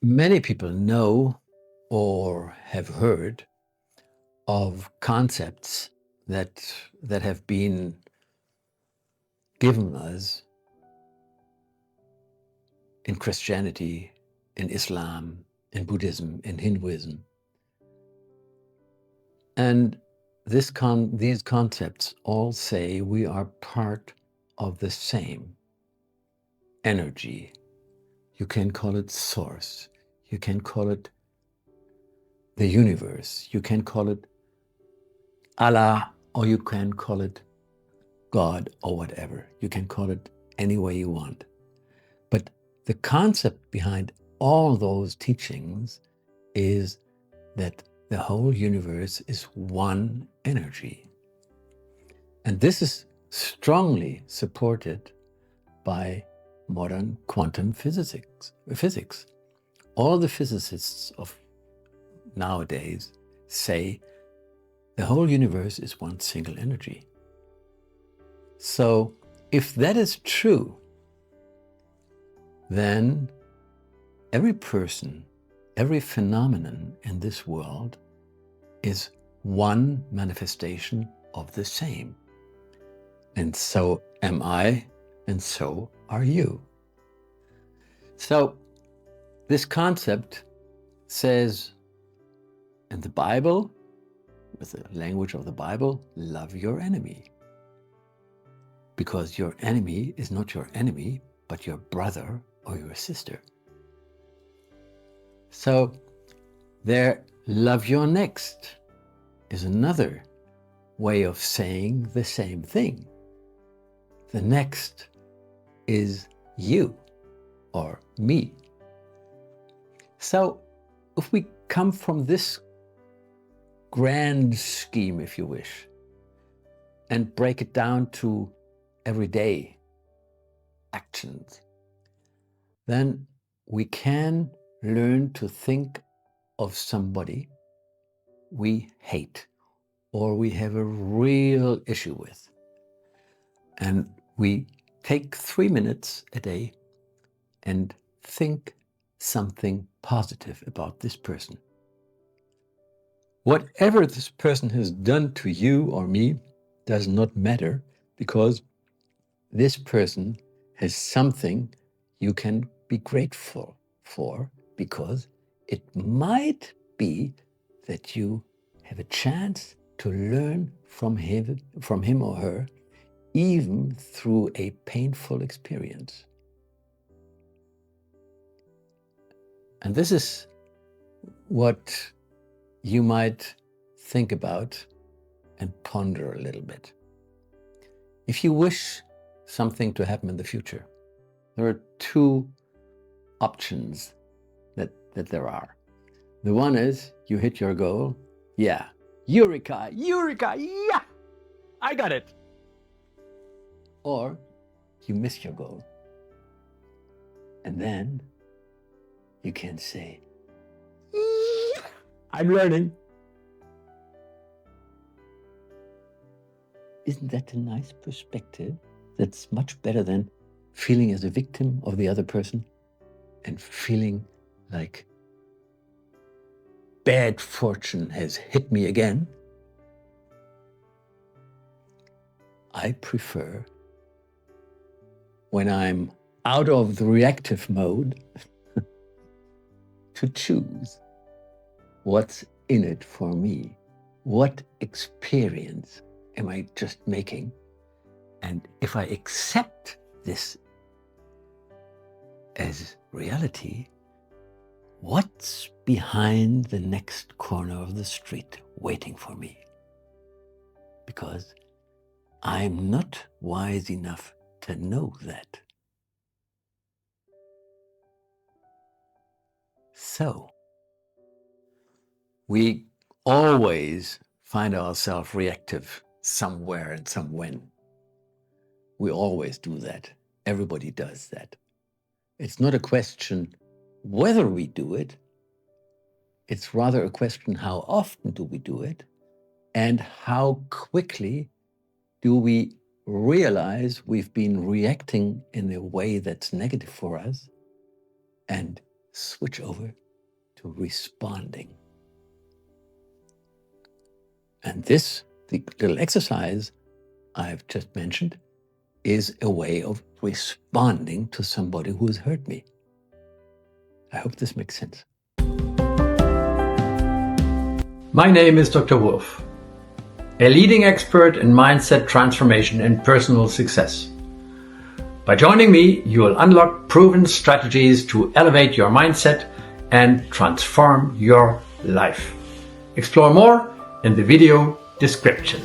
Many people know or have heard of concepts that have been given us in Christianity, in Islam, in Buddhism, in Hinduism. And these concepts all say we are part of the same energy. You can call it source. You can call it the universe. You can call it Allah, or you can call it God, or whatever. You can call it any way you want. But the concept behind all those teachings is that the whole universe is one energy. And this is strongly supported by modern quantum physics. All the physicists of nowadays say the whole universe is one single energy. So if that is true, then every person, every phenomenon in this world is one manifestation of the same. And so am I, and so are you. So this concept says in the Bible, with the language of the Bible, love your enemy. Because your enemy is not your enemy, but your brother or your sister. So there, love your next is another way of saying the same thing. The next is you or me. So if we come from this grand scheme, if you wish, and break it down to everyday actions, then we can learn to think of somebody we hate or we have a real issue with. And we take 3 minutes a day and think something positive about this person. Whatever this person has done to you or me does not matter, because this person has something you can be grateful for, because it might be that you have a chance to learn from him or her, even through a painful experience. And this is what you might think about and ponder a little bit. If you wish something to happen in the future, there are two options that there are. The one is you hit your goal. Yeah, eureka, yeah, I got it. Or you miss your goal. And then you can say, I'm learning. Isn't that a nice perspective? That's much better than feeling as a victim of the other person and feeling like bad fortune has hit me again. I prefer, when I'm out of the reactive mode, to choose what's in it for me. What experience am I just making? And if I accept this as reality, what's behind the next corner of the street waiting for me? Because I'm not wise enough to know that. So, we always find ourselves reactive somewhere and somewhen. We always do that. Everybody does that. It's not a question whether we do it. It's rather a question, how often do we do it? And how quickly do we realize we've been reacting in a way that's negative for us and switch over to responding. And this, the little exercise I've just mentioned, is a way of responding to somebody who has hurt me. I hope this makes sense. My name is Dr. Wolff, a leading expert in mindset transformation and personal success. By joining me, you will unlock proven strategies to elevate your mindset and transform your life. Explore more in the video description.